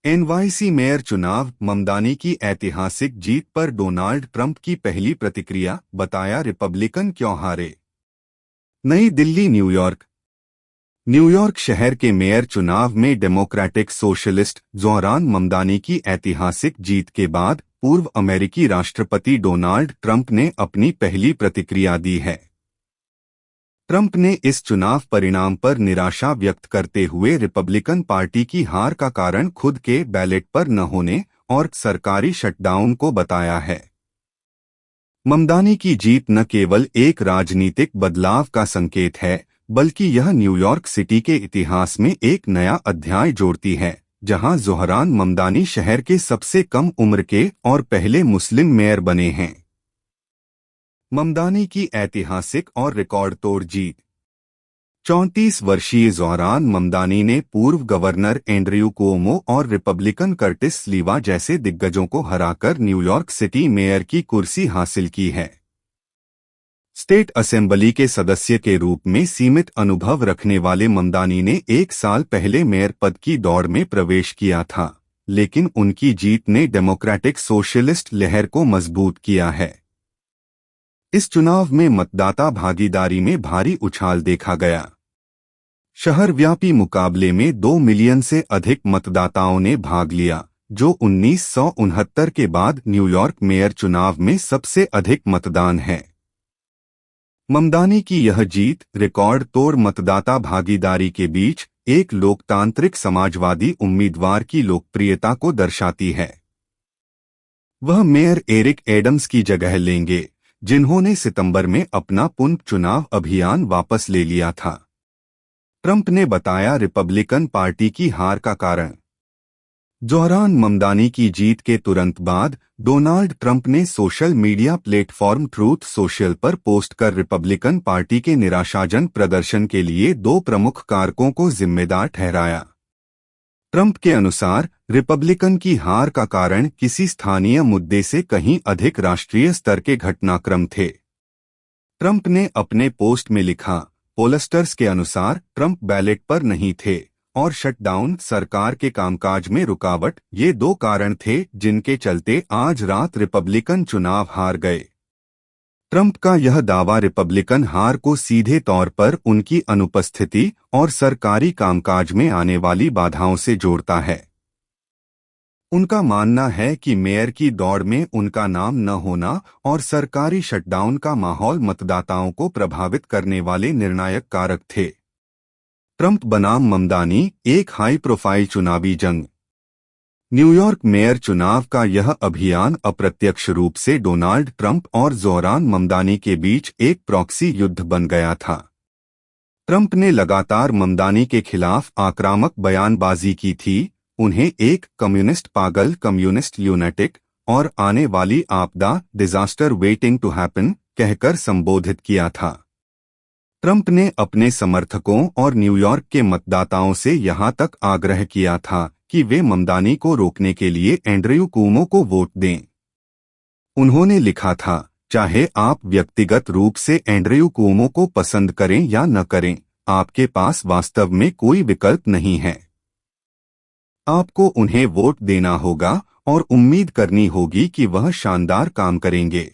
NYC mayor चुनाव, ममदानी की ऐतिहासिक जीत पर डोनाल्ड ट्रंप की पहली प्रतिक्रिया, बताया रिपब्लिकन क्यों हारे। नई दिल्ली, न्यूयॉर्क शहर के मेयर चुनाव में डेमोक्रेटिक सोशलिस्ट ज़ोहरान ममदानी की ऐतिहासिक जीत के बाद पूर्व अमेरिकी राष्ट्रपति डोनाल्ड ट्रंप ने अपनी पहली प्रतिक्रिया दी है। ट्रंप ने इस चुनाव परिणाम पर निराशा व्यक्त करते हुए रिपब्लिकन पार्टी की हार का कारण खुद के बैलेट पर न होने और सरकारी शटडाउन को बताया है। ममदानी की जीत न केवल एक राजनीतिक बदलाव का संकेत है, बल्कि यह न्यूयॉर्क सिटी के इतिहास में एक नया अध्याय जोड़ती है, जहां ज़ोहरान ममदानी शहर के सबसे कम उम्र के और पहले मुस्लिम मेयर बने हैं। ममदानी की ऐतिहासिक और रिकॉर्ड तोड़ जीत। 34 वर्षीय ज़ोहरान ममदानी ने पूर्व गवर्नर एंड्रयू कुओमो और रिपब्लिकन कर्टिस स्लीवा जैसे दिग्गजों को हराकर न्यूयॉर्क सिटी मेयर की कुर्सी हासिल की है। स्टेट असेंबली के सदस्य के रूप में सीमित अनुभव रखने वाले ममदानी ने 1 साल पहले मेयर पद की दौड़ में प्रवेश किया था, लेकिन उनकी जीत ने डेमोक्रेटिक सोशलिस्ट लहर को मजबूत किया है। इस चुनाव में मतदाता भागीदारी में भारी उछाल देखा गया। शहरव्यापी मुकाबले में 2 मिलियन से अधिक मतदाताओं ने भाग लिया, जो 1969 के बाद न्यूयॉर्क मेयर चुनाव में सबसे अधिक मतदान है। ममदानी की यह जीत रिकॉर्ड तोड़ मतदाता भागीदारी के बीच एक लोकतांत्रिक समाजवादी उम्मीदवार की लोकप्रियता को दर्शाती है। वह मेयर एरिक एडम्स की जगह लेंगे, जिन्होंने सितंबर में अपना पुनर्चुनाव अभियान वापस ले लिया था। ट्रंप ने बताया रिपब्लिकन पार्टी की हार का कारण। ज़ोहरान ममदानी की जीत के तुरंत बाद डोनाल्ड ट्रंप ने social media platform truth social पर पोस्ट कर रिपब्लिकन पार्टी के निराशाजनक प्रदर्शन के लिए 2 प्रमुख कारकों को जिम्मेदार ठहराया। ट्रंप के अनुसार रिपब्लिकन की हार का कारण किसी स्थानीय मुद्दे से कहीं अधिक राष्ट्रीय स्तर के घटनाक्रम थे। ट्रंप ने अपने पोस्ट में लिखा, पोलस्टर्स के अनुसार ट्रंप बैलेट पर नहीं थे और शटडाउन सरकार के कामकाज में रुकावट, ये 2 कारण थे जिनके चलते आज रात रिपब्लिकन चुनाव हार गए। ट्रंप का यह दावा रिपब्लिकन हार को सीधे तौर पर उनकी अनुपस्थिति और सरकारी कामकाज में आने वाली बाधाओं से जोड़ता है। उनका मानना है कि मेयर की दौड़ में उनका नाम न होना और सरकारी शटडाउन का माहौल मतदाताओं को प्रभावित करने वाले निर्णायक कारक थे। ट्रंप बनाम ममदानी, एक हाई प्रोफाइल चुनावी जंग। न्यूयॉर्क मेयर चुनाव का यह अभियान अप्रत्यक्ष रूप से डोनाल्ड ट्रंप और ज़ोहरान ममदानी के बीच एक प्रॉक्सी युद्ध बन गया था। ट्रंप ने लगातार ममदानी के खिलाफ आक्रामक बयानबाजी की थी, उन्हें एक कम्युनिस्ट पागल, कम्युनिस्ट ल्यूनेटिक और आने वाली आपदा, डिजास्टर वेटिंग टू हैपन कहकर संबोधित किया था। ट्रंप ने अपने समर्थकों और न्यूयॉर्क के मतदाताओं से यहां तक आग्रह किया था कि वे ममदानी को रोकने के लिए एंड्रयू कुओमो को वोट दें। उन्होंने लिखा था, चाहे आप व्यक्तिगत रूप से एंड्रयू कुओमो को पसंद करें या न करें, आपके पास वास्तव में कोई विकल्प नहीं है। आपको उन्हें वोट देना होगा और उम्मीद करनी होगी कि वह शानदार काम करेंगे।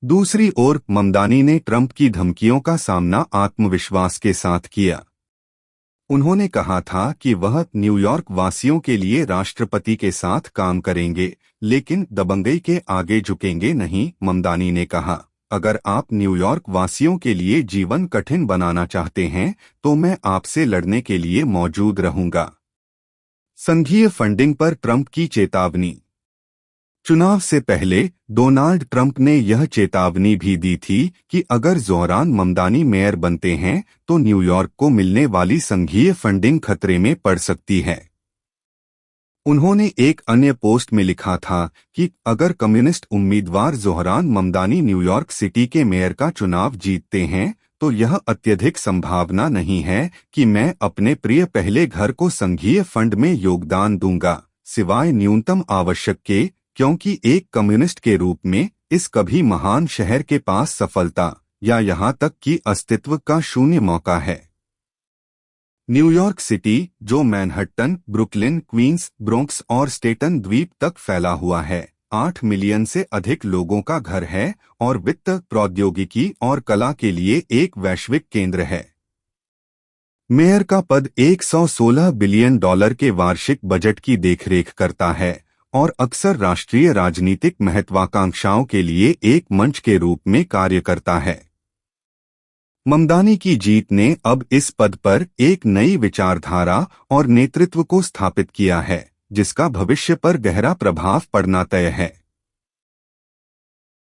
दूसरी ओर ममदानी ने ट्रंप की धमकियों का सामना आत्मविश्वास के साथ किया। उन्होंने कहा था कि वह न्यूयॉर्क वासियों के लिए राष्ट्रपति के साथ काम करेंगे, लेकिन दबंगई के आगे झुकेंगे नहीं। ममदानी ने कहा, अगर आप न्यूयॉर्क वासियों के लिए जीवन कठिन बनाना चाहते हैं तो मैं आपसे लड़ने के लिए मौजूद रहूंगा। संघीय फंडिंग पर ट्रंप की चेतावनी। चुनाव से पहले डोनाल्ड ट्रंप ने यह चेतावनी भी दी थी कि अगर ज़ोहरान ममदानी मेयर बनते हैं तो न्यूयॉर्क को मिलने वाली संघीय फंडिंग खतरे में पड़ सकती है। उन्होंने एक अन्य पोस्ट में लिखा था कि अगर कम्युनिस्ट उम्मीदवार ज़ोहरान ममदानी न्यूयॉर्क सिटी के मेयर का चुनाव जीतते हैं तो यह अत्यधिक संभावना नहीं है कि मैं अपने प्रिय पहले घर को संघीय फंड में योगदान दूंगा, सिवाय न्यूनतम आवश्यक के, क्योंकि एक कम्युनिस्ट के रूप में इस कभी महान शहर के पास सफलता या यहां तक कि अस्तित्व का शून्य मौका है। न्यूयॉर्क सिटी, जो मैनहट्टन, ब्रुकलिन, क्वींस, ब्रोंक्स और स्टेटन द्वीप तक फैला हुआ है, 8 मिलियन से अधिक लोगों का घर है और वित्त, प्रौद्योगिकी और कला के लिए एक वैश्विक केंद्र है। मेयर का पद $116 बिलियन के वार्षिक बजट की देखरेख करता है और अक्सर राष्ट्रीय राजनीतिक महत्वाकांक्षाओं के लिए एक मंच के रूप में कार्य करता है। ममदानी की जीत ने अब इस पद पर एक नई विचारधारा और नेतृत्व को स्थापित किया है, जिसका भविष्य पर गहरा प्रभाव पड़ना तय है।